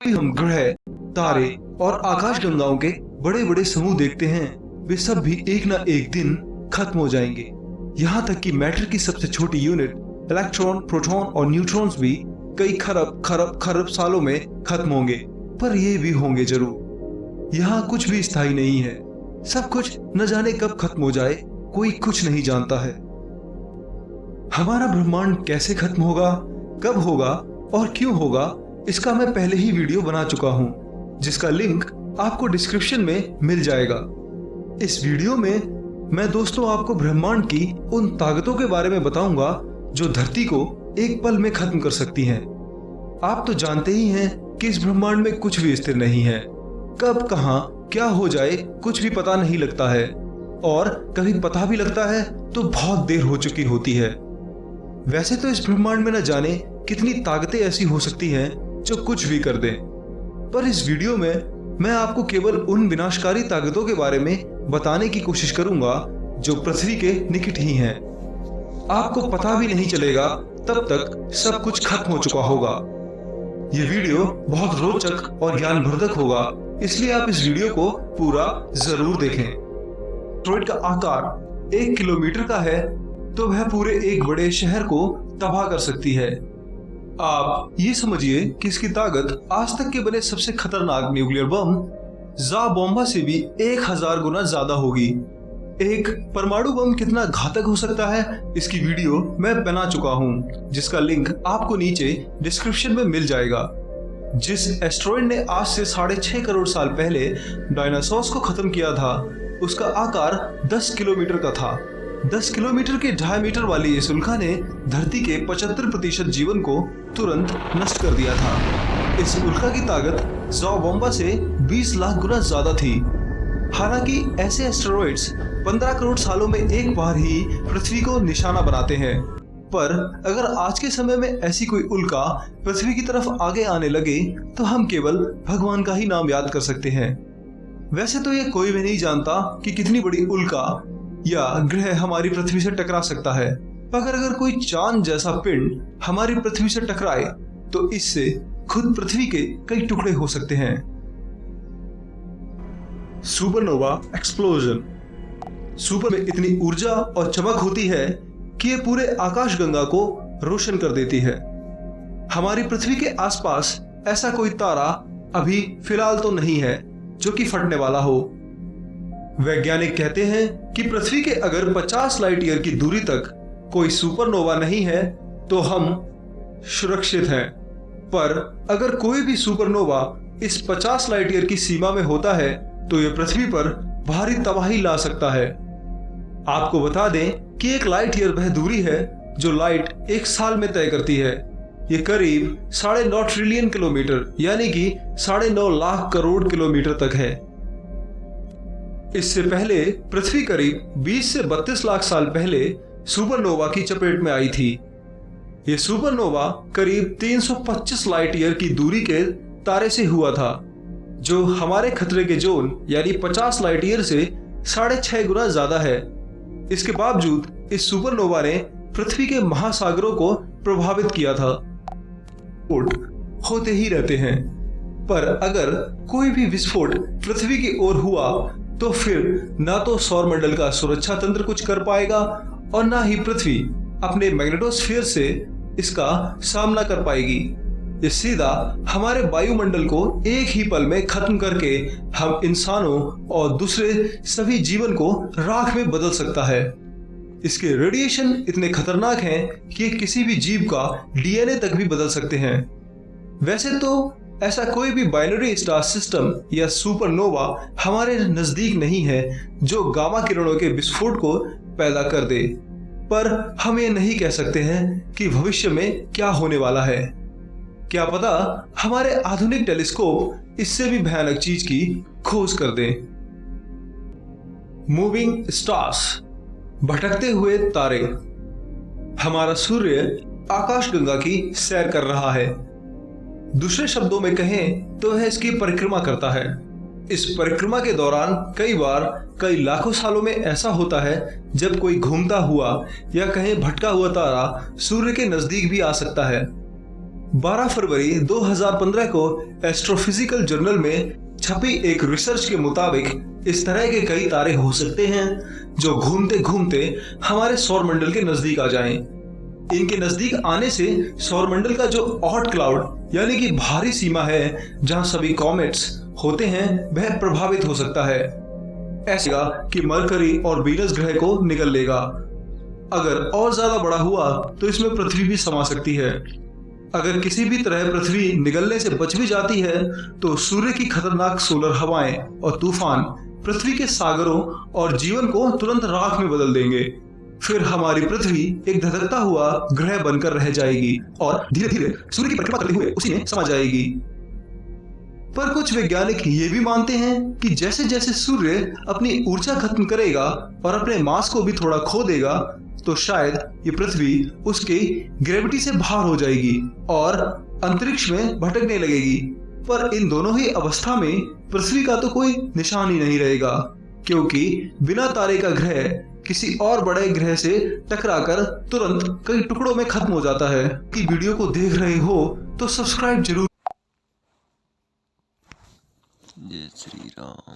हम ग्रह, तारे और आकाशगंगाओं के बड़े बड़े समूह देखते हैं, वे सब भी एक ना एक दिन खत्म हो जाएंगे। यहाँ तक कि मैटर की सबसे छोटी यूनिट इलेक्ट्रॉन, प्रोटॉन और न्यूट्रॉन्स भी कई खरब खरब खरब सालों में खत्म होंगे, पर ये भी होंगे जरूर। यहाँ कुछ भी स्थायी नहीं है, सब कुछ न जाने कब खत्म हो जाए, कोई कुछ नहीं जानता है। हमारा ब्रह्मांड कैसे खत्म होगा, कब होगा और क्यों होगा, इसका मैं पहले ही वीडियो बना चुका हूँ, जिसका लिंक आपको डिस्क्रिप्शन में मिल जाएगा। इस वीडियो में मैं दोस्तों आपको ब्रह्मांड की उन ताकतों के बारे में बताऊंगा जो धरती को एक पल में खत्म कर सकती हैं। आप तो जानते ही हैं कि इस ब्रह्मांड में कुछ भी स्थिर नहीं है, कब कहां क्या हो जाए कुछ भी पता नहीं लगता है, और कभी पता भी लगता है तो बहुत देर हो चुकी होती है। वैसे तो इस ब्रह्मांड में न जाने कितनी ताकतें ऐसी हो सकती हैं जो कुछ भी कर दें, पर इस वीडियो में मैं आपको केवल उन विनाशकारी ताकतों के बारे में बताने की कोशिश करूंगा जो पृथ्वी के निकट ही हैं। आपको पता भी नहीं चलेगा तब तक सब कुछ खत्म हो चुका होगा। यह वीडियो बहुत रोचक और ज्ञानवर्धक होगा, इसलिए आप इस वीडियो को पूरा जरूर देखें। एस्टेरॉयड का आकार 1 किलोमीटर का है तो वह पूरे एक बड़े शहर को तबाह कर सकती है। आप ये समझिए कि इसकी ताकत आज तक के बने सबसे खतरनाक न्यूक्लियर बम जा बॉम्बा से भी 1000 गुना ज्यादा होगी। एक परमाणु बम कितना घातक हो सकता है, इसकी वीडियो मैं बना चुका हूँ, जिसका लिंक आपको नीचे डिस्क्रिप्शन में मिल जाएगा। जिस एस्टेरॉयड ने आज से 6.5 करोड़ साल पहले डायनासोर्स को खत्म किया था, उसका आकार 10 किलोमीटर का था। 10 किलोमीटर के डायमीटर वाली इस उल्का ने धरती के 75% जीवन को तुरंत नष्ट कर दिया था। इस उल्का की ताकत ज़ाबोम्बा से 20 लाख गुना ज्यादा थी। हालांकि ऐसे एस्टेरॉयड्स 15 करोड़ सालों में एक बार ही पृथ्वी को निशाना बनाते हैं, पर अगर आज के समय में ऐसी कोई उल्का पृथ्वी की तरफ आगे आने लगे तो हम केवल भगवान का ही नाम याद कर सकते हैं। वैसे तो ये कोई भी नहीं जानता कि कितनी बड़ी उल्का या ग्रह हमारी पृथ्वी से टकरा सकता है, मगर अगर कोई चांद जैसा पिंड हमारी पृथ्वी से टकराए तो इससे खुद पृथ्वी के कई टुकड़े हो सकते हैं। Supernova explosion. सुपर में इतनी ऊर्जा और चमक होती है कि ये पूरे आकाशगंगा को रोशन कर देती है। हमारी पृथ्वी के आसपास ऐसा कोई तारा अभी फिलहाल तो नहीं है जो कि फटने वाला हो। वैज्ञानिक कहते हैं कि पृथ्वी के अगर 50 लाइट ईयर की दूरी तक कोई सुपरनोवा नहीं है तो हम सुरक्षित हैं, पर अगर कोई भी सुपरनोवा इस 50 लाइट ईयर की सीमा में होता है तो यह पृथ्वी पर भारी तबाही ला सकता है। आपको बता दें कि एक लाइट ईयर वह दूरी है जो लाइट एक साल में तय करती है। ये करीब 9.5 ट्रिलियन किलोमीटर यानी कि 9.5 लाख करोड़ किलोमीटर तक है। इससे पहले पृथ्वी करीब 20 से 32 लाख साल पहले सुपरनोवा की चपेट में आई थी। यह सुपरनोवा करीब 325 लाइट ईयर की दूरी के तारे से हुआ था, जो हमारे खतरे के जोन यानी 50 लाइट ईयर से 6.5 गुना ज्यादा है। इसके बावजूद इस सुपरनोवा ने पृथ्वी के महासागरों को प्रभावित किया था। विस्फोट होते ही रहते हैं, पर अगर कोई भी विस्फोट पृथ्वी की ओर हुआ तो फिर ना तो सौरमंडल का सुरक्षा तंत्र कुछ कर पाएगा और ना ही पृथ्वी अपने मैग्नेटोस्फीयर से इसका सामना कर पाएगी। ये सीधा हमारे वायुमंडल को एक ही पल में खत्म करके हम इंसानों और दूसरे सभी जीवन को राख में बदल सकता है। इसके रेडिएशन इतने खतरनाक हैं कि किसी भी जीव का डीएनए तक भी बदल सकते हैं। वैसे तो ऐसा कोई भी बाइनरी स्टार सिस्टम या सुपरनोवा हमारे नजदीक नहीं है जो गामा किरणों के विस्फोट को पैदा कर दे, पर हम ये नहीं कह सकते हैं कि भविष्य में क्या होने वाला है। क्या पता हमारे आधुनिक टेलीस्कोप इससे भी भयानक चीज की खोज कर दें। मूविंग स्टार्स, भटकते हुए तारे। हमारा सूर्य आकाशगंगा की सैर कर रहा है। दूसरे शब्दों में कहें तो वह इसकी परिक्रमा करता है। इस परिक्रमा के दौरान कई बार कई लाखों सालों में ऐसा होता है जब कोई घूमता हुआ या कहीं भटका हुआ तारा सूर्य के नजदीक भी आ सकता है। 12 फरवरी 2015 को एस्ट्रोफिजिकल जर्नल में छपी एक रिसर्च के मुताबिक इस तरह के कई तारे हो सकते हैं जो घूमते घूमते हमारे सौरमंडल के नजदीक आ जाएं। इनके नजदीक आने से सौरमंडल का जो ऑड क्लाउड यानी कि भारी सीमा है जहां सभी कॉमेट्स होते हैं वह प्रभावित हो सकता है। ऐसा कि मरकरी और वीनस ग्रह को निगल लेगा। अगर और ज्यादा बड़ा हुआ तो इसमें पृथ्वी भी समा सकती है। अगर किसी भी तरह पृथ्वी निगलने से बच भी जाती है तो सूर्य की खतरनाक सोलर हवाएं और तूफान पृथ्वी के सागरों और जीवन को तुरंत राख में बदल देंगे। फिर हमारी पृथ्वी एक धधकता हुआ ग्रह बनकर रह जाएगी और धीरे धीरे सूर्य की परिक्रमा करते हुए उसी में समा जाएगी। पर कुछ वैज्ञानिक ये भी मानते हैं कि जैसे जैसे सूर्य अपनी ऊर्जा खत्म करेगा और अपने मास को भी थोड़ा खो देगा तो शायद ये पृथ्वी उसके ग्रेविटी से बाहर हो जाएगी और अंतरिक्ष में भटकने लगेगी। पर इन दोनों ही अवस्था में पृथ्वी का तो कोई निशान ही नहीं रहेगा, क्योंकि बिना तारे का ग्रह किसी और बड़े ग्रह से टकराकर तुरंत कई टुकड़ों में खत्म हो जाता है। कि वीडियो को देख रहे हो तो सब्सक्राइब जरूर। जय श्री राम।